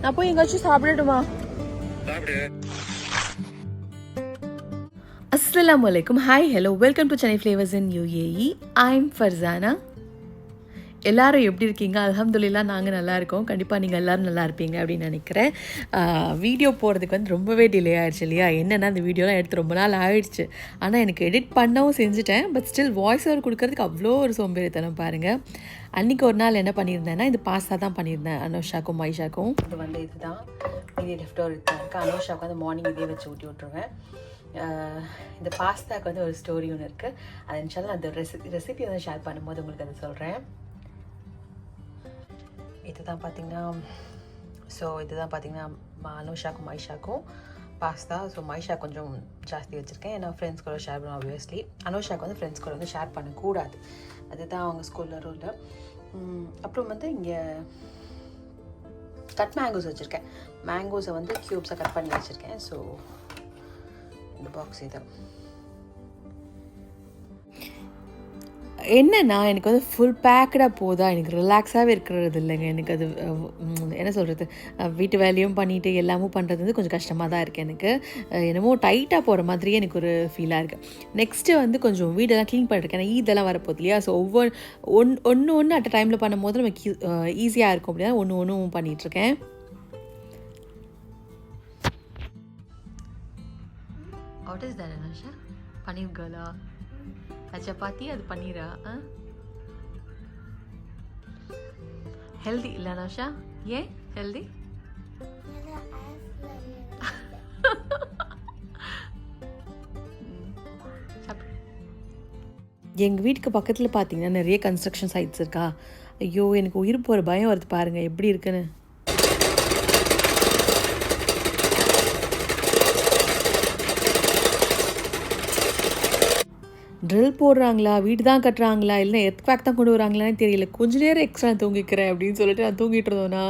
நான் போய் எங்காச்சும் சாப்பிடட்டுமா? Assalamu alaikum. Hi, hello. Welcome to Chennai Flavors in UAE. I'm Farzana. எல்லாரும் எப்படி இருக்கீங்க? அல்ஹம்துலில்லாஹ் நாங்கள் நல்லா இருக்கோம். கண்டிப்பாக நீங்கள் எல்லோரும் நல்லா இருப்பீங்க அப்படின்னு நினைக்கிறேன். வீடியோ போகிறதுக்கு வந்து ரொம்பவே டிலே ஆகிடுச்சு இல்லையா? என்னென்னா அந்த வீடியோலாம் எடுத்து ரொம்ப நாள் ஆகிடுச்சு. ஆனால் எனக்கு எடிட் பண்ணவும் செஞ்சுட்டேன். பட் ஸ்டில் வாய்ஸ் ஓவர் கொடுக்கறதுக்கு அவ்வளோ ஒரு சோம்பேறித்தனம் பாருங்கள். அன்றைக்கி ஒரு நாள் என்ன பண்ணியிருந்தேன்னா இது பாஸ்தா தான் பண்ணியிருந்தேன் அனுஷாக்கும் மைஷாக்கும். இது வந்து இதுதான் மீதி லெஃப்ட் ஓவர் இருக்கு. அனுஷாவுக்கு வந்து மார்னிங் இதே வச்சு ஊட்டி விட்ருவேன். இந்த பாஸ்தாவுக்கு வந்து ஒரு ஸ்டோரி ஒன்று இருக்குது. அது இன்ஷால்லா அந்த ரெசிபி வந்து ஷேர் பண்ணும்போது உங்களுக்கு அதை சொல்கிறேன். இதுதான் பார்த்திங்கன்னா அனுஷாக்கும் மைஷாக்கும் பாஸ்தா. ஸோ மைஷா கொஞ்சம் ஜாஸ்தி வச்சுருக்கேன். ஏன்னா ஃப்ரெண்ட்ஸ் கூட ஷேர் பண்ணுவோம் ஆப்வியஸ்லி. அனுஷாவுக்கு வந்து ஃப்ரெண்ட்ஸ் கூட வந்து ஷேர் பண்ணக்கூடாது. அதுதான் அவங்க ஸ்கூலில் ரூல். அப்புறம் வந்து இங்கே கட் மேங்கோஸ் வச்சுருக்கேன். மேங்கோஸை வந்து க்யூப்ஸை கட் பண்ணி வச்சுருக்கேன். ஸோ இந்த பாக்ஸ் இது என்னன்னா எனக்கு வந்து ஃபுல் பேக்கடாக போதா, எனக்கு ரிலாக்ஸாகவே இருக்கிறது இல்லைங்க. எனக்கு அது என்ன சொல்கிறது, வீட்டு வேலையும் பண்ணிவிட்டு எல்லாமும் பண்ணுறது வந்து கொஞ்சம் கஷ்டமாக தான் இருக்குது. எனக்கு என்னமோ டைட்டாக போகிற மாதிரியே எனக்கு ஒரு ஃபீலாக இருக்குது. நெக்ஸ்ட்டு வந்து கொஞ்சம் வீடெல்லாம் க்ளீன் பண்ணிருக்கேன். ஏன்னா இதெல்லாம் வரப்போகுது இல்லையா? ஸோ ஒன்று அட் டைமில் பண்ணும்போது நமக்கு ஈஸியாக இருக்கும். அப்படின்னா ஒன்றும் பண்ணிகிட்ருக்கேன். What is that Anusha? Paneer கேர்லா? சப்பாத்தி அது பன்னீரா? ஹெல்தி இல்லை அனுஷா? ஏன் ஹெல்தி? எங்கள் வீட்டுக்கு பக்கத்தில் பார்த்தீங்கன்னா நிறைய கன்ஸ்ட்ரக்ஷன் சைட்ஸ் இருக்கா. ஐயோ எனக்கு உயிர் போகிற பயம் வருது பாருங்கள் எப்படி இருக்குன்னு. ட்ரில் போடுறாங்களா, வீடு தான் கட்டுறாங்களா, இல்லை எர்த்குவேக் தான் கொண்டு வராங்களான்னு தெரியல. கொஞ்சம் நேரம் எக்ஸ்ட்ரா தூங்கிக்கிறேன் அப்படின்னு சொல்லிட்டு நான் தூங்கிட்டு இருந்தோன்னா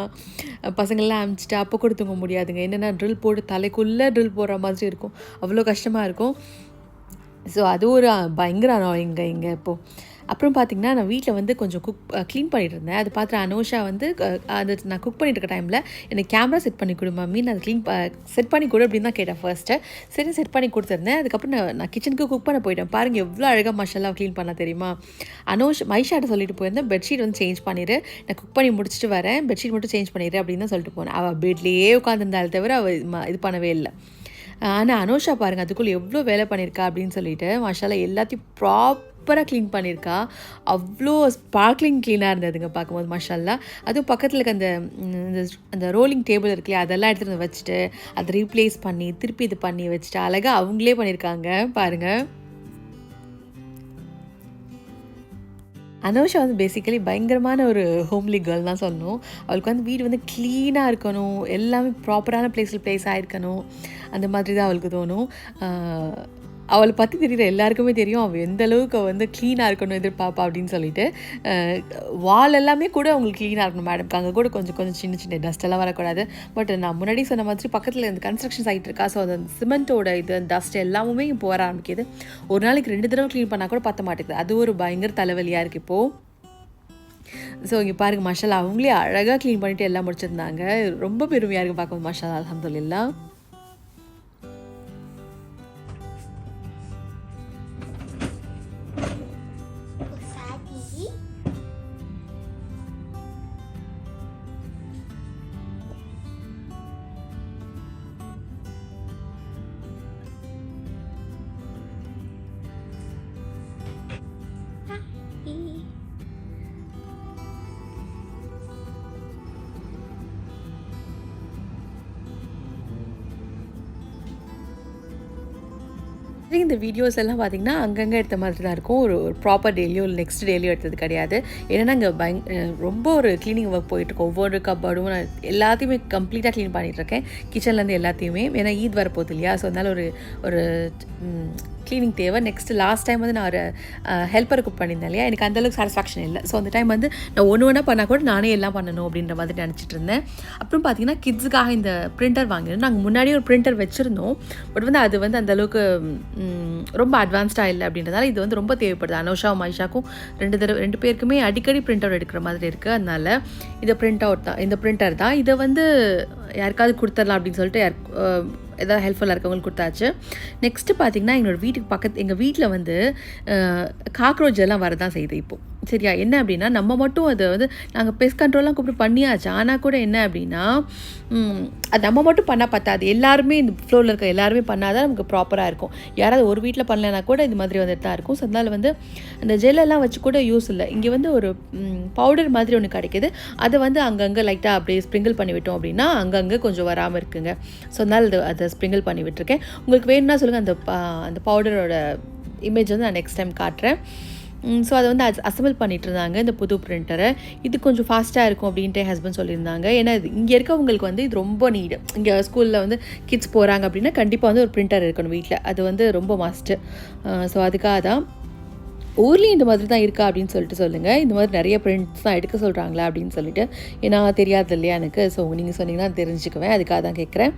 பசங்கள்லாம் அனுப்பிச்சிட்டு அப்போ கூட தூங்க முடியாதுங்க. என்னென்னா ட்ரில் போட்டு தலைக்குள்ளே ட்ரில் போடுற மாதிரி இருக்கும். அவ்வளோ கஷ்டமாக இருக்கும். ஸோ அது ஒரு பயங்கர அனாயிங்க இங்கே இப்போது. அப்புறம் பார்த்திங்கன்னா நான் வீட்டில் வந்து கொஞ்சம் க்ளீன் பண்ணிட்டு இருந்தேன். அது பார்த்து அனுஷா வந்து அது நான் குக் பண்ணிட்டு இருக்க டைமில் எனக்கு கேமரா செட் பண்ணி கொடு மம்மி, நான் அது செட் பண்ணி கொடு அப்படின்னு தான் கேட்டேன் ஃபர்ஸ்ட்டு. சரி செட் பண்ணி கொடுத்துருந்தேன். அதுக்கப்புறம் நான் கிச்சனுக்கு குக் பண்ண போயிட்டேன். பாருங்கள் எவ்வளோ அழகாக மசாலா க்ளீன் பண்ண தெரியுமா? மைஷாட்ட சொல்லிட்டு போயிருந்தேன் பெட்ஷீட் வந்து சேஞ்ச் பண்ணிடு, நான் குக் பண்ணி முடிச்சுட்டு வரேன், பெட்ஷீட் மட்டும் சேஞ்ச் பண்ணிடு அப்படின்னு தான் சொல்லிட்டு போனேன். அவள் பெட்லேயே உட்காந்துருந்தாலே தவிர அவள் இது பண்ணவே இல்லை. ஆனால் அனுஷா பாருங்கள் அதுக்குள்ளே எவ்வளோ வேலை பண்ணியிருக்கா அப்படின்னு சொல்லிட்டு மசாலா எல்லாத்தையும் ப்ராப்பராக க்ளீன் பண்ணியிருக்கா. அவ்வளோ ஸ்பார்க்லிங் க்ளீனாக இருந்ததுங்க பார்க்கும்போது மசாலா. அதுவும் பக்கத்தில் இருக்க அந்த ரோலிங் டேபிள் இருக்குல்லையா, அதெல்லாம் எடுத்துகிட்டு வந்து வச்சுட்டு அதை ரீப்ளேஸ் பண்ணி திருப்பி இது பண்ணி வச்சுட்டு அழகாக அவங்களே பண்ணியிருக்காங்க பாருங்கள். அனுஷா வந்து பேசிக்கலி பயங்கரமான ஒரு ஹோம்லி கேர்ள் தான் சொல்லணும். அவளுக்கு வந்து வீடு வந்து க்ளீனாக இருக்கணும், எல்லாமே ப்ராப்பரான பிளேஸ் ஆகிருக்கணும், அந்த மாதிரி தான் அவளுக்கு தோணும். அவளை பற்றி தெரியுற எல்லாருக்குமே தெரியும் அவள் எந்த அளவுக்கு வந்து க்ளீனாக இருக்கணும் எதிர்பார்ப்பா அப்படின்னு சொல்லிட்டு. வால் எல்லாமே கூட அவங்களுக்கு க்ளீனாக இருக்கணும் மேடம்க்கு. அங்கே கூட கொஞ்சம் சின்ன டஸ்ட்டெல்லாம் வரக்கூடாது. பட் நான் முன்னாடி சொன்ன மாதிரி பக்கத்தில் இந்த கன்ஸ்ட்ரக்ஷன் சைட் இருக்கா. ஸோ அந்த சிமெண்ட்டோட டஸ்ட் எல்லாமே இப்போ வர ஆரம்பிக்குது. ஒரு நாளைக்கு 2 தடவை க்ளீன் பண்ணால் கூட பற்ற மாட்டேங்குது. அது ஒரு பயங்கர தலைவலியாக இருக்குது இப்போது. ஸோ இங்கே பாருங்கள் மசாலா அவங்களே அழகாக க்ளீன் பண்ணிவிட்டு எல்லாம் முடிச்சிருந்தாங்க. ரொம்ப பெருமையாக இருக்குது பார்க்கும்போது மசாலா. அல்ஹம்துலில்லாஹ். இந்த வீடியோஸ் எல்லாம் பார்த்திங்கன்னா அங்கங்கே எடுத்த மாதிரி தான் இருக்கும். ஒரு ப்ராப்பர் டெய்லியோ இல்லை நெக்ஸ்ட் டெய்லியோ எடுத்தது கிடையாது. ஏன்னா இங்கே ரொம்ப ஒரு க்ளீனிங் ஒர்க் போயிட்டுருக்கோம். ஒவ்வொரு கப்பர்டும் நான் எல்லாத்தையுமே கம்ப்ளீட்டாக க்ளீன் பண்ணிகிட்ருக்கேன். கிச்சன்லேருந்து எல்லாத்தையுமே. ஏன்னா ஈத் வரப்போகுது இல்லையா? ஸோ அதனால் ஒரு க்ளீனிங் தேவை. நெக்ஸ்ட்டு லாஸ்ட் டைம் வந்து நான் ஒரு ஹெல்ப்பருக்கு பண்ணியிருந்தேன் இல்லையா, எனக்கு அந்தளவுக்கு சாட்டிஸ்ஃபேக்ஷன் இல்லை. ஸோ அந்த டைம் வந்து நான் ஒன்று பண்ணால் கூட நானே எல்லாம் பண்ணணும் அப்படின்ற மாதிரி நினச்சிட்டு இருந்தேன். அப்புறம் பார்த்தீங்கன்னா கிட்ஸுக்காக இந்த பிரிண்டர் வாங்கினோம். நாங்கள் முன்னாடியே ஒரு பிரிண்டர் வச்சுருந்தோம். பட் வந்து அது வந்து அந்தளவுக்கு ரொம்ப அட்வான்ஸ்டாக இல்லை அப்படின்றதால இது வந்து ரொம்ப தேவைப்படுது. அனோஷாவும் மைஷாக்கும் 2 பேருக்குமே அடிக்கடி பிரிண்ட் அவுட் எடுக்கிற மாதிரி இருக்குது. அதனால் இந்த பிரிண்டர் தான் இதை வந்து யாருக்காவது கொடுத்துடலாம் அப்படின்னு சொல்லிட்டு ஏதாவது ஹெல்ப்ஃபுல்லாக இருக்கவங்களுக்கு கொடுத்தாச்சு. நெக்ஸ்ட்டு பார்த்திங்கன்னா எங்கள் வீட்டில் வந்து காக்ரோச் எல்லாம் வரதான் செய்யுது இப்போது. சரியா, என்ன அப்படின்னா நம்ம மட்டும் அதை வந்து நாங்கள் பெஸ்ட் கண்ட்ரோல்லாம் கூப்பிட்டு பண்ணியாச்சு. ஆனால் கூட என்ன அப்படின்னா அது நம்ம மட்டும் பண்ணால் பத்தாது. எல்லாருமே இந்த ஃப்ளோரில் இருக்க எல்லாருமே பண்ணால் தான் நமக்கு ப்ராப்பராக இருக்கும். யாராவது ஒரு வீட்டில் பண்ணலைன்னா கூட இது மாதிரி வந்துட்டு தான் இருக்கும். ஸோ அதனால் வந்து அந்த ஜெல்லெல்லாம் வச்சு கூட யூஸ் இல்லை. இங்கே வந்து ஒரு பவுடர் மாதிரி ஒன்று கிடைக்கிது. அதை வந்து அங்கங்கே லைட்டாக அப்படியே ஸ்ப்ரிங்கிள் பண்ணி விட்டோம் அப்படின்னா அங்கங்கே கொஞ்சம் வராமல் இருக்குங்க. ஸோ அதனால் அதை ஸ்ப்ரிங்கிள் பண்ணி விட்டுருக்கேன். உங்களுக்கு வேணும்னா சொல்லுங்கள், அந்த பவுடரோட இமேஜ் வந்து நான் நெக்ஸ்ட் டைம் காட்டுறேன். ஸோ அதை வந்து அசம்பிள் பண்ணிகிட்டு இருந்தாங்க இந்த புது பிரிண்டரை. இது கொஞ்சம் ஃபாஸ்ட்டாக இருக்கும் அப்படின்ட்டு ஹஸ்பண்ட் சொல்லியிருந்தாங்க. ஏன்னா இங்கே இருக்கவங்களுக்கு வந்து இது ரொம்ப நீடு. இங்கே ஸ்கூலில் வந்து கிட்ஸ் போகிறாங்க அப்படின்னா கண்டிப்பாக வந்து ஒரு பிரிண்டர் இருக்கணும் வீட்டில். அது வந்து ரொம்ப மஸ்ட்டு. ஸோ அதுக்காக தான் ஊர்லேயும் இந்த மாதிரி தான் இருக்கா அப்படின்னு சொல்லிட்டு சொல்லுங்கள். இந்த மாதிரி நிறைய பிரிண்ட்ஸ் தான் எடுக்க சொல்கிறாங்களா அப்படின்னு சொல்லிட்டு. ஏன்னா தெரியாது இல்லையா எனக்கு. ஸோ நீங்கள் சொன்னீங்கன்னா தெரிஞ்சுக்குவேன். அதுக்காக தான் கேட்குறேன்.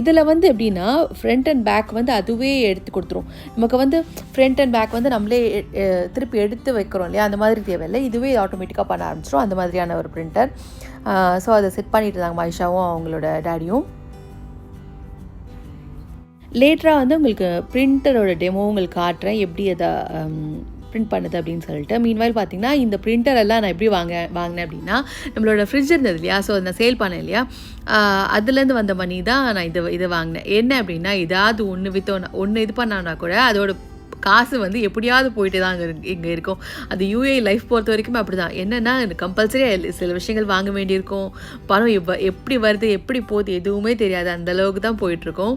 இதில் வந்து எப்படின்னா ஃப்ரண்ட் அண்ட் பேக் வந்து அதுவே எடுத்து கொடுத்துரும். நமக்கு வந்து ஃப்ரண்ட் அண்ட் பேக் வந்து நம்மளே திருப்பி எடுத்து வைக்கிறோம் இல்லையா, அந்த மாதிரி தேவையில்லை. இதுவே ஆட்டோமேட்டிக்காக பண்ண ஆரம்பிச்சிடும். அந்த மாதிரியான ஒரு பிரிண்டர். ஸோ அதை செட் பண்ணிட்டு இருந்தாங்க மைஷாவும் அவங்களோட டேடியும். லேட்டராக வந்து உங்களுக்கு பிரிண்டரோட டெமோ உங்களுக்கு காட்டுறேன், எப்படி அதை பிரிண்ட் பண்ணுது அப்படின்னு சொல்லிட்டு. மீன்வாயில் பார்த்தீங்கன்னா இந்த பிரிண்டர் எல்லாம் நான் எப்படி வாங்கினேன் அப்படின்னா, நம்மளோட ஃப்ரிட்ஜ் இருந்தது இல்லையா, ஸோ நான் சேல் பண்ணேன் இல்லையா, அதுலேருந்து வந்த மணி தான் நான் இதை வாங்கினேன். என்ன அப்படின்னா, ஏதாவது ஒன்று இது பண்ணான்னா கூட அதோட காசு வந்து எப்படியாவது போயிட்டு தான் இங்கே இருக்கும். அது யூஏ லைஃப் பொறுத்த வரைக்குமே அப்படி தான். என்னென்னா கம்பல்சரியாக சில விஷயங்கள் வாங்க வேண்டியிருக்கும். பணம் எப்படி வருது எப்படி போகுது எதுவுமே தெரியாது. அந்தளவுக்கு தான் போயிட்டுருக்கோம்.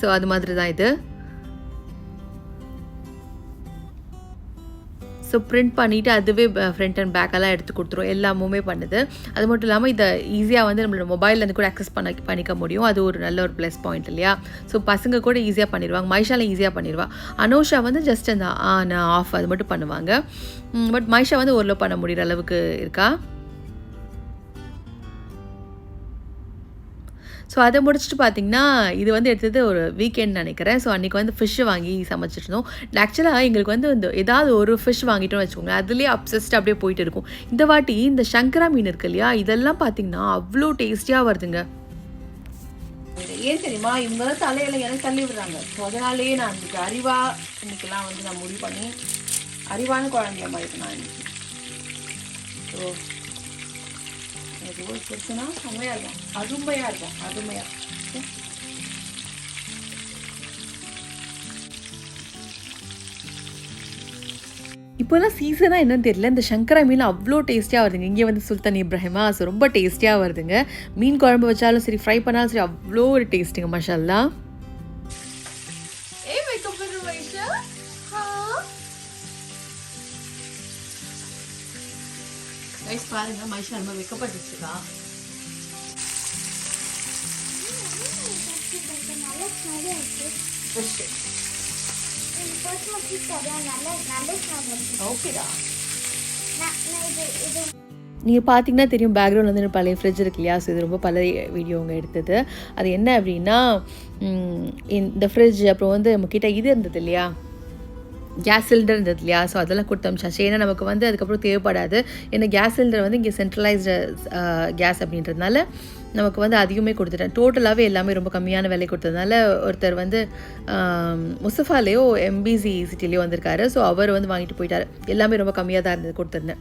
ஸோ அது மாதிரி தான் இது. ஸோ பிரிண்ட் பண்ணிவிட்டு அதுவே ஃப்ரண்ட் அண்ட் பேக்கெல்லாம் எடுத்து கொடுத்துரும். எல்லாமுமே பண்ணுது. அது மட்டும் இல்லாமல் இதை ஈஸியாக வந்து நம்மளோட மொபைல்லேருந்து கூட அக்சஸ் பண்ணிக்க முடியும். அது ஒரு நல்ல ஒரு ப்ளஸ் பாயிண்ட் இல்லையா. ஸோ பசங்க கூட ஈஸியாக பண்ணிடுவாங்க. மைஷால ஈஸியாக பண்ணிடுவா. அனோஷா வந்து ஜஸ்ட் அந்த ஆன் ஆஃப் அது மட்டும் பண்ணுவாங்க. பட் மைஷா வந்து ஓரளவு பண்ண முடிகிற அளவுக்கு இருக்கா. ஸோ அதை முடிச்சுட்டு பார்த்திங்கன்னா இது வந்து எடுத்தது ஒரு வீக்கெண்ட் நினைக்கிறேன். ஸோ அன்றைக்கி வந்து ஃபிஷ்ஷு வாங்கி சமைச்சிருந்தோம். ஆக்சுவலாக எங்களுக்கு வந்து இந்த ஏதாவது ஒரு ஃபிஷ் வாங்கிட்டோம்னு வச்சுக்கோங்க, அதுலேயே அப்சஸ்ட் அப்படியே போயிட்டு இருக்கும். இந்த வாட்டி இந்த சங்கரா மீன் இருக்கு இல்லையா, இதெல்லாம் பார்த்திங்கன்னா அவ்வளோ டேஸ்டியாக வருதுங்க. ஏன் தெரியுமா, இவங்க தான் தலையில் எனக்கு தள்ளி விடுறாங்க. ஸோ அதனாலேயே நான் இன்றைக்கி இன்னைக்கெல்லாம் வந்து நான் முடிவு பண்ணி அறிவான குழந்தைய மாதிரி நான் இன்றைக்கி. ஸோ எனக்கு பிரச்சனை செம்மையாக இருக்கும், அருமையாக இருக்கும், அருமையாக. இப்போலாம் சீசனாக என்னன்னு தெரியல, இந்த சங்கரா மீன் அவ்வளோ டேஸ்டியாக வருதுங்க. இங்கே வந்து சுல்தான் இப்ராஹிமா, ஸோ ரொம்ப டேஸ்டியாக வருதுங்க. மீன் குழம்பு வச்சாலும் சரி, ஃப்ரை பண்ணாலும் சரி, அவ்வளோ ஒரு டேஸ்ட்டுங்க. மஷாலா. பாருங்க, மைஷா ரொம்ப வைக்கப்பட்டுச்சுக்கா. நீங்கள் பார்த்தீங்கன்னா தெரியும், பேக்ரவுண்ட் வந்து பழைய ஃப்ரிட்ஜ் இருக்கு இல்லையா. ஸோ இது ரொம்ப பழைய வீடியோங்க எடுத்தது. அது என்ன அப்படின்னா, இந்த ஃப்ரிட்ஜ் அப்புறம் வந்து நம்மக்கிட்ட இது இருந்தது இல்லையா, கேஸ் சிலிண்டர் இருந்தது இல்லையா. ஸோ அதெல்லாம் கொடுத்து அமிச்சாச்சு. ஏன்னா நமக்கு வந்து அதுக்கப்புறம் தேவைப்படாது. ஏன்னா கேஸ் சிலிண்டர் வந்து இங்கே சென்ட்ரலைஸ்டு கேஸ் அப்படின்றதுனால நமக்கு வந்து அதிகமே கொடுத்துட்டேன். டோட்டலாகவே எல்லாமே ரொம்ப கம்மியான விலை கொடுத்ததுனால ஒருத்தர் வந்து முசஃபாலேயோ எம்பிசி சிட்டிலேயோ வந்திருக்காரு. ஸோ அவர் வந்து வாங்கிட்டு போயிட்டார். எல்லாமே ரொம்ப கம்மியாக தான் இருந்தது கொடுத்துருந்தேன்.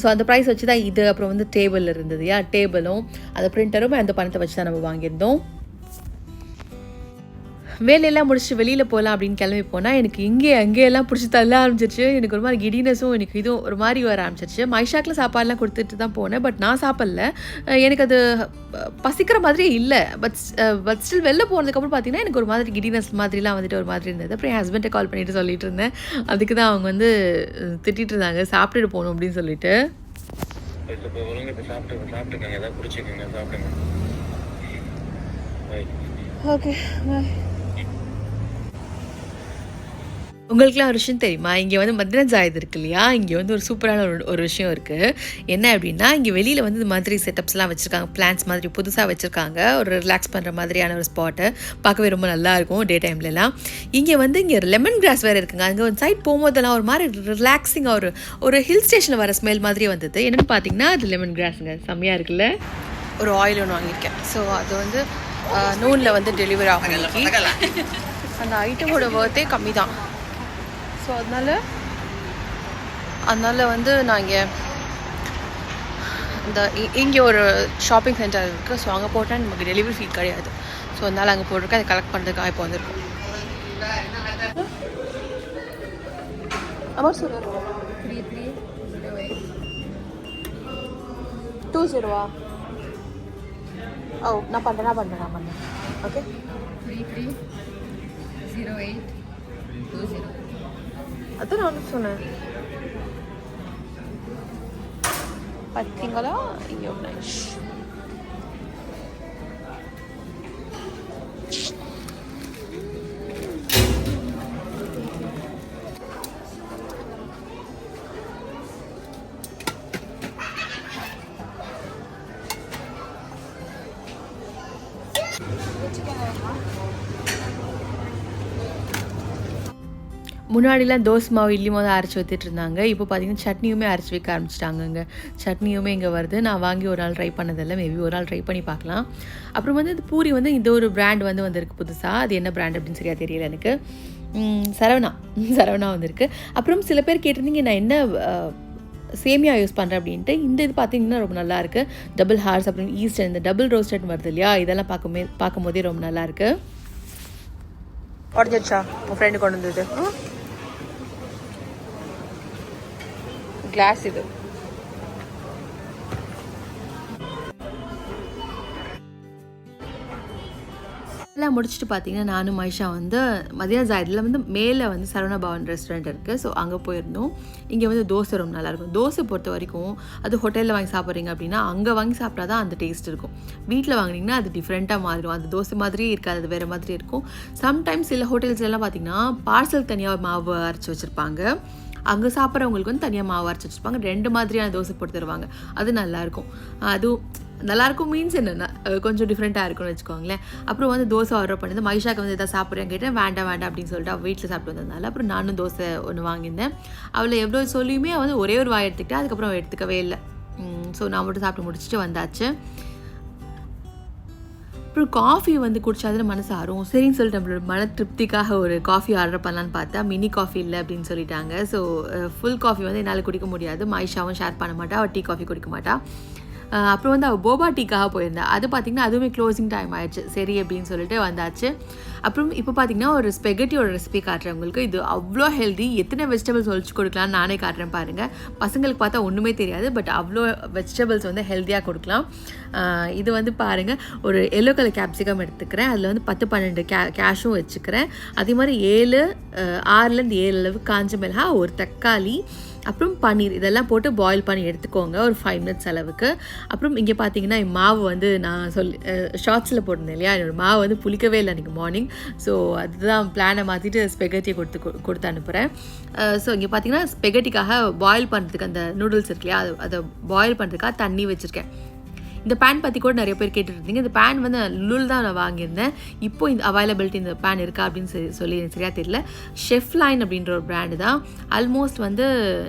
ஸோ அந்த ப்ரைஸ் வச்சு தான் இது. அப்புறம் வந்து டேபிள் இருந்தது இல்லையா, டேபிளும் அந்த பிரிண்டரும் அந்த பணத்தை வச்சு தான் நம்ம வாங்கியிருந்தோம். வேலையெல்லாம் முடிச்சுட்டு வெளியில் போகலாம் அப்படின்னு கிளம்பி போனால் எனக்கு அங்கேயெல்லாம் பிடிச்சி தள்ள ஆரம்பிச்சிருச்சு. எனக்கு ஒரு மாதிரி கிடினஸும் எனக்கு இதுவும் ஒரு மாதிரி வர ஆரம்பிச்சிருச்சு. மைஷாக்கில் சாப்பாடெலாம் கொடுத்துட்டு தான் போனேன். பட் நான் சாப்பிடல. எனக்கு அது பசிக்கிற மாதிரியே இல்லை. பட் ஸ்டில் வெளில போனதுக்கப்புறம் பார்த்தீங்கன்னா எனக்கு ஒரு மாதிரி கிடினஸ் மாதிரிலாம் வந்துட்டு ஒரு மாதிரி இருந்தது. அப்புறம் என் ஹஸ்பண்டை கால் பண்ணிட்டு சொல்லிட்டு இருந்தேன். அதுக்கு தான் அவங்க வந்து திட்டிகிட்டு இருந்தாங்க, சாப்பிட்டுட்டு போகணும் அப்படின்னு சொல்லிட்டு. ஓகே, உங்களுக்குலாம் ஒரு விஷயம் தெரியுமா? இங்கே வந்து மதினா ஜாயித் இருக்கு இல்லையா? இங்கே வந்து ஒரு சூப்பரான ஒரு விஷயம் இருக்குது. என்ன அப்படின்னா, இங்கே வெளியில் வந்து இந்த மாதிரி செட்டப்ஸ்லாம் வச்சுருக்காங்க. பிளான்ஸ் மாதிரி புதுசாக வச்சுருக்காங்க. ஒரு ரிலாக்ஸ் பண்ணுற மாதிரியான ஒரு ஸ்பாட்டு. பார்க்கவே ரொம்ப நல்லாயிருக்கும் டே டைம்லலாம். இங்கே லெமன் கிராஸ் வேறு இருக்குங்க. அங்கே ஒரு சைட் போகும்போதெல்லாம் ஒரு மாதிரி ரிலாக்ஸிங்காக ஒரு ஹில் ஸ்டேஷனில் வர ஸ்மெல் மாதிரியே வந்தது. என்னென்னு பார்த்தீங்கன்னா அது லெமன் கிராஸுங்க. செம்மையாக இருக்குல்ல? ஒரு ஆயில் ஒன்று வாங்கியிருக்கேன். ஸோ அது வந்து நூனில் வந்து டெலிவரி ஆகும். அந்த ஐட்டமோட ஒர்த்தே கம்மி தான். ஸோ அதனால் வந்து நான் இங்கே ஒரு ஷாப்பிங் சென்டர் இருக்குது. ஸோ அங்கே போட்டால் நமக்கு டெலிவரி ஃபீ கிடையாது. ஸோ அதனால் அங்கே போட்டிருக்கேன். அதை கலெக்ட் பண்ணுறதுக்காக இப்போ வந்திருக்கோம். அமௌண்ட் சொல்லுங்கள். 3308 ஓ நான் பண்ணுறேன். ஓகே 330820. அதான் நான் சொன்னேன். பார்த்தீங்களா? ஐயோ நைஸ். முன்னாடிலாம் தோசை மாவு இட்லி மாவு அரைச்சி வைத்துட்டு இருந்தாங்க. இப்போ பார்த்தீங்கன்னா சட்னியுமே அரைச்சி வைக்க ஆரம்பிச்சிட்டாங்கங்க. சட்னியுமே இங்கே வருது. நான் வாங்கி ஒரு நாள் ட்ரை பண்ணதில்லை. மேபி ஒரு நாள் ட்ரை பண்ணி பார்க்கலாம். அப்புறம் வந்து இந்த பூரி வந்து இந்த ஒரு பிராண்ட் வந்து வந்திருக்கு புதுசாக. அது என்ன பிராண்ட் அப்படின்னு சரியாக தெரியல எனக்கு. சரவணா வந்திருக்கு. அப்புறம் சில பேர் கேட்டிருந்தீங்க நான் என்ன சேமியா யூஸ் பண்ணுறேன் அப்படின்ட்டு. இந்த இது பார்த்தீங்கன்னா ரொம்ப நல்லாயிருக்கு. டபுள் ஹார்ஸ் அப்புறம் ஈஸ்ட் இந்த டபுள் ரோஸ்டட் வருது இல்லையா? இதெல்லாம் பார்க்கும் போதே ரொம்ப நல்லாயிருக்கு. உடஞ்சிடுச்சா? உங்கள் ஃப்ரெண்டு கொண்டு வந்தது கிளாஸ் இது. எல்லாம் முடிச்சுட்டு பார்த்தீங்கன்னா நானும் மைஷா வந்து மதியான ஜாயத்தில் வந்து மேலே வந்து சரவணா பவன் ரெஸ்டாரண்ட் இருக்குது. ஸோ அங்கே போயிருந்தோம். இங்கே வந்து தோசை ரொம்ப நல்லாயிருக்கும். தோசை பொறுத்த வரைக்கும் அது ஹோட்டலில் வாங்கி சாப்பிட்றீங்க அப்படின்னா அங்கே வாங்கி சாப்பிட்டா தான் அந்த டேஸ்ட் இருக்கும். வீட்டில் வாங்கினீங்கன்னா அது டிஃப்ரெண்ட்டாக மாறிடும். அது தோசை மாதிரியே இருக்காது, அது வேறு மாதிரி இருக்கும். சம்டைம்ஸ் சில ஹோட்டல்ஸ்லாம் பார்த்தீங்கன்னா பார்சல் தனியாக மாவு அரைச்சி வச்சுருப்பாங்க. அங்கே சாப்பிட்றவங்களுக்கு வந்து தனியாக மாவு அரைச்சி வச்சுருப்பாங்க. 2 மாதிரியான தோசை போட்டு தருவாங்க. அது நல்லாயிருக்கும். அதுவும் நல்லாயிருக்கும் மீன்ஸ் என்னென்னா கொஞ்சம் டிஃப்ரெண்ட்டாக இருக்கும்னு வச்சுக்கோங்களேன். அப்புறம் வந்து தோசை ஆர்டர் பண்ணது. மைஷாக்கு வந்து எதாவது சாப்பிட்றேன் கேட்டேன். வேண்டாம் அப்படின்னு சொல்லிட்டு அவள் வீட்டில் சாப்பிட்டு வந்ததுனால அப்புறம் நானும் தோசை ஒன்று வாங்கியிருந்தேன். அவளை எவ்வளோ சொல்லியுமே வந்து ஒரே ஒரு வாய் எடுத்துக்கிட்டேன். அதுக்கப்புறம் எடுத்துக்கவே இல்லை. ஸோ நான் மட்டும் சாப்பிட்டு முடிச்சுட்டு வந்தாச்சு. அப்புறம் காஃபி வந்து குடிச்சாதுன்னு மனசு ஆறும். சரின்னு சொல்லிட்டு நம்மளோட மன திருப்திக்காக ஒரு காஃபி ஆர்டர் பண்ணலான்னு பார்த்தா மினி காஃபி இல்லை அப்படின்னு சொல்லிட்டாங்க. ஸோ ஃபுல் காஃபி வந்து என்னால் குடிக்க முடியாது. மைஷாவும் ஷேர் பண்ண மாட்டா. அவள் டீ காஃபி குடிக்க மாட்டா. அப்புறம் வந்து அவள் போபா டீக்காக போயிருந்தா. அது பார்த்திங்கன்னா அதுவுமே க்ளோசிங் டைம் ஆயிடுச்சு. சரி அப்படின்னு சொல்லிட்டு வந்தாச்சு. அப்புறம் இப்போ பார்த்திங்கன்னா ஒரு ஸ்பெகட்டியோட ரெசிபி காட்டுறவங்களுக்கு. இது அவ்வளோ ஹெல்தி. எத்தனை வெஜிடபிள்ஸ் ஒழிச்சு கொடுக்கலான்னு நானே காட்டுறேன் பாருங்கள். பசங்களுக்கு பார்த்தா ஒன்றுமே தெரியாது. பட் அவ்வளோ வெஜிடபிள்ஸ் வந்து ஹெல்த்தியாக கொடுக்கலாம். இது வந்து பாருங்கள், ஒரு எல்லோ கலர் கேப்சிகம் எடுத்துக்கிறேன். அதில் வந்து 10-12 கேஷும் வச்சுக்கிறேன். அதே மாதிரி 6-7 அளவு காஞ்ச மிளகா, ஒரு தக்காளி, அப்புறம் பன்னீர் இதெல்லாம் போட்டு பாயில் பண்ணி எடுத்துக்கோங்க ஒரு 5 மினிட்ஸ் அளவுக்கு. அப்புறம் இங்கே பார்த்தீங்கன்னா மாவு வந்து நான் ஷார்ட்ஸில் போட்டிருந்தேன் இல்லையா, என்னோடய மாவு வந்து புளிக்கவே இல்லை அன்றைக்கி மார்னிங். ஸோ அதுதான் பிளானை மாற்றிட்டு ஸ்பெகட்டியை கொடுத்து அனுப்புகிறேன். ஸோ இங்கே பார்த்தீங்கன்னா ஸ்பெகட்டிக்காக பாயில் பண்ணுறதுக்கு அந்த நூடுல்ஸ் இருக்கு இல்லையா, அதை பாயில் பண்ணுறதுக்காக தண்ணி வச்சுருக்கேன். இந்த பேன் பற்றி கூட நிறைய பேர் கேட்டுருந்தீங்க. இந்த பேன் வந்து லுல் தான் நான் வாங்கியிருந்தேன். இப்போ இந்த அவைலபிலிட்டி இந்த பேன் இருக்கா அப்படின்னு சொல்லி எனக்கு சரியாக தெரியல. ஷெஃப் லைன் அப்படின்ற ஒரு பிராண்டு தான். ஆல்மோஸ்ட் வந்து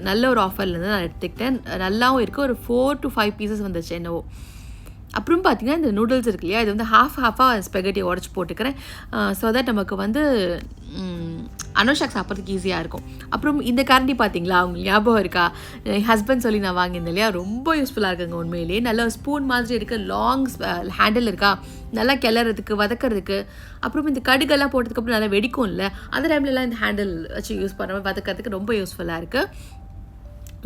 நல்ல ஒரு ஆஃபர்லேருந்து நான் எடுத்துக்கிட்டேன். நல்லாவும் இருக்குது. ஒரு 4 to 5 பீசஸ் வந்துச்சு என்னவோ. அப்புறம் பார்த்திங்கன்னா இந்த நூடுல்ஸ் இருக்கு இல்லையா, இது வந்து ஹாஃபாக ஸ்பெகட்டி உடச்சி போட்டுக்கிறேன். ஸோ தட் நமக்கு வந்து அனுஷாக் சாப்பிட்றதுக்கு ஈஸியாக இருக்கும். அப்புறம் இந்த கரண்டி பார்த்தீங்களா, அவங்க ஞாபகம் இருக்கா? என் ஹஸ்பண்ட் சொல்லி நான் வாங்கியிருந்தேன் இல்லையா, ரொம்ப யூஸ்ஃபுல்லாக இருக்குங்க உண்மையிலேயே. நல்ல ஒரு ஸ்பூன் மாதிரி இருக்குது, லாங் ஹேண்டில் இருக்கா, நல்லா கிளறதுக்கு வதக்கிறதுக்கு. அப்புறம் இந்த கடுகெல்லாம் போட்டதுக்கப்புறம் நல்லா வெடிக்கும் இல்லை, அந்த டைம்லலாம் இந்த ஹேண்டில் வச்சு யூஸ் பண்ணுற வதக்கிறதுக்கு ரொம்ப யூஸ்ஃபுல்லாக இருக்குது.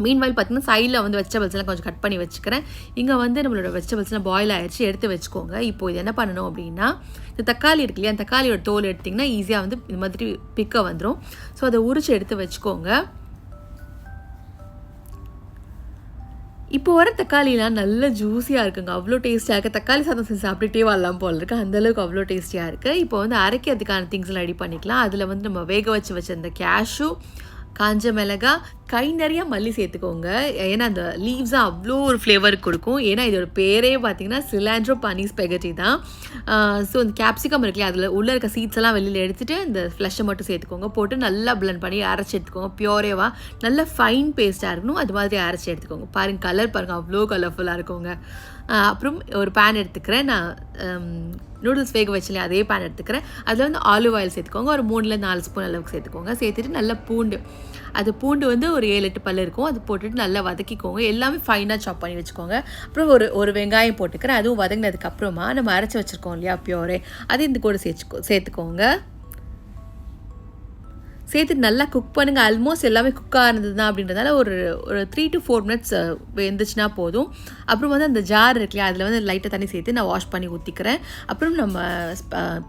மீன்வாயில் பார்த்தீங்கன்னா சைடில் வந்து வெஜிடபிள்ஸ்லாம் கொஞ்சம் கட் பண்ணி வச்சுக்கிறேன். இங்கே வந்து நம்மளோட வெஜிடபிள்ஸ்லாம் பாயில் ஆகிடுச்சு, எடுத்து வச்சுக்கோங்க. இப்போ இது என்ன பண்ணணும் அப்படின்னா, இந்த தக்காளி இருக்கு இல்லையா, அந்த தக்காளியோட தோல் எடுத்திங்கன்னா ஈஸியாக வந்து இந்த மாதிரி பிக்க வந்துடும். ஸோ அதை உரிச்சு எடுத்து வச்சுக்கோங்க. இப்போ வர தக்காளிலாம் நல்ல ஜூஸியாக இருக்குங்க. அவ்வளோ டேஸ்ட்டியா இருக்குது. தக்காளி சாதம் செஞ்சு சாப்பிட்டுட்டே வரலாம் போல இருக்குது. அந்தளவுக்கு அவ்வளோ டேஸ்ட்டியாக இருக்குது. இப்போ வந்து அரைக்கிறதுக்கான திங்ஸ்லாம் ரெடி பண்ணிக்கலாம். அதில் வந்து நம்ம வேக வச்ச அந்த கேஷ்யூ, காஞ்ச மிளகா, கை நிறையா மல்லி சேர்த்துக்கோங்க. ஏன்னா அந்த லீவ்ஸாக அவ்வளோ ஒரு ஃப்ளேவர் கொடுக்கும். ஏன்னா இதோட பேரே பார்த்தீங்கன்னா சிலாண்ட்ரோ பனீர் ஸ்பெகட்டி தான். ஸோ இந்த கேப்சிகம் இருக்குல்லையா, அதில் உள்ளே இருக்க சீட்ஸ் எல்லாம் வெளியில் எடுத்துகிட்டு இந்த ஃப்ளஷை மட்டும் சேர்த்துக்கோங்க. போட்டு நல்லா பிளெண்ட் பண்ணி அரைச்சி எடுத்துக்கோங்க. பியூரேவாக நல்ல ஃபைன் பேஸ்ட்டாக இருக்கணும். அது மாதிரி அரைச்சி எடுத்துக்கோங்க. பாருங்கள், கலர் பாருங்கள், அவ்வளோ கலர்ஃபுல்லாக இருக்குங்க. அப்புறம் ஒரு பேன் எடுத்துக்கிறேன். நான் நூடுல்ஸ் வேக வச்சுலையே அதே பேன் எடுத்துக்கிறேன். அதில் வந்து ஆலிவ் ஆயில் சேர்த்துக்கோங்க. ஒரு 3-4 ஸ்பூன் அளவுக்கு சேர்த்துக்கோங்க. சேர்த்துட்டு நல்லா பூண்டு வந்து ஒரு 7-8 பல் இருக்கும். அது போட்டுட்டு நல்லா வதக்கிக்கோங்க. எல்லாமே ஃபைனாக சாப் பண்ணி வச்சுக்கோங்க. அப்புறம் ஒரு வெங்காயம் போட்டுக்கிறேன். அதுவும் வதங்கினதுக்கப்புறமா நம்ம அரைச்சி வச்சுருக்கோம் இல்லையா பியூரே, அது இந்த கூட சேர்த்துக்கோங்க. சேர்த்துட்டு நல்லா குக் பண்ணுங்கள். ஆல்மோஸ்ட் எல்லாமே குக் ஆனது தான் அப்படின்றதால ஒரு 3 to 4 மினிட்ஸ் வெந்துச்சுன்னா போதும். அப்புறம் வந்து அந்த ஜார் இருக்குல்லையா, அதில் வந்து லைட்டாக தண்ணி சேர்த்து நான் வாஷ் பண்ணி ஊற்றிக்கிறேன். அப்புறம் நம்ம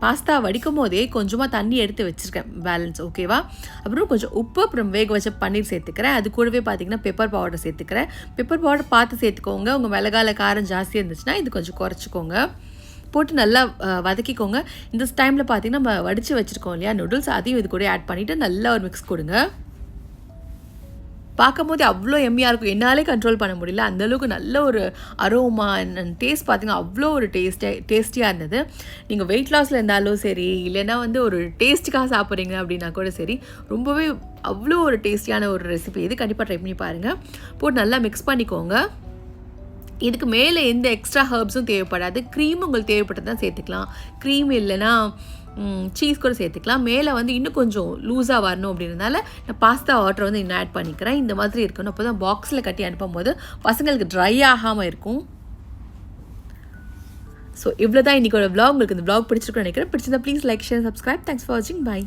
பாஸ்தா வடிக்கும் போதே கொஞ்சமாக தண்ணி எடுத்து வச்சுருக்கேன் பேலன்ஸ், ஓகேவா. அப்புறம் கொஞ்சம் உப்பு, அப்புறம் வேக வச்ச பன்னீர் சேர்த்துக்கிறேன். அது கூடவே பார்த்திங்கன்னா பெப்பர் பவுடர் சேர்த்துக்கிறேன். பெப்பர் பவுடர் பார்த்து சேர்த்துக்கோங்க. உங்கள் மிளகால காரம் ஜாஸ்தியாக இருந்துச்சுன்னா இது கொஞ்சம் குறைச்சிக்கோங்க. போட்டு நல்லா வதக்கிக்கோங்க. இந்த டைமில் பார்த்திங்கன்னா நம்ம வடித்து வச்சுருக்கோம் இல்லையா நூடுல்ஸ், அதையும் இது கூட ஆட் பண்ணிவிட்டு நல்லா ஒரு மிக்ஸ் கொடுங்க. பார்க்கும் போது அவ்வளோ எம்மியாக இருக்கும். என்னாலே கண்ட்ரோல் பண்ண முடியல. அந்தளவுக்கு நல்ல ஒரு அரோமா டேஸ்ட் பார்த்திங்கன்னா அவ்வளோ ஒரு டேஸ்டியாக இருந்தது. நீங்கள் வெயிட் லாஸில் இருந்தாலும் சரி, இல்லைன்னா வந்து ஒரு டேஸ்ட்டுக்காக சாப்பிட்றீங்க அப்படின்னா கூட சரி, ரொம்பவே அவ்வளோ ஒரு டேஸ்டியான ஒரு ரெசிபி இது. கண்டிப்பாக ட்ரை பண்ணி பாருங்கள். போட்டு நல்லா மிக்ஸ் பண்ணிக்கோங்க. இதுக்கு மேலே எந்த எக்ஸ்ட்ரா ஹர்ப்ஸும் தேவைப்படாது. க்ரீம் உங்களுக்கு தேவைப்பட்டது தான் சேர்த்துக்கலாம். க்ரீம் இல்லைன்னா சீஸ் கூட சேர்த்துக்கலாம். மேலே வந்து இன்னும் கொஞ்சம் லூஸாக வரணும் அப்படின்றதுனால நான் பாஸ்தா வாட்டர் வந்து இன்னும் ஆட் பண்ணிக்கிறேன். இந்த மாதிரி இருக்கணும். அப்போ தான் பாக்ஸில் கட்டி அனுப்பும்போது பசங்களுக்கு ட்ரை ஆகாமல் இருக்கும். ஸோ இவ்வளோ தான் இன்றைக்கோட vlog. உங்களுக்கு இந்த vlog பிடிச்சிருக்குன்னு நினைக்கிறேன். பிடிச்சிருந்தா please like, share, subscribe. Thanks for வாட்சிங். பை.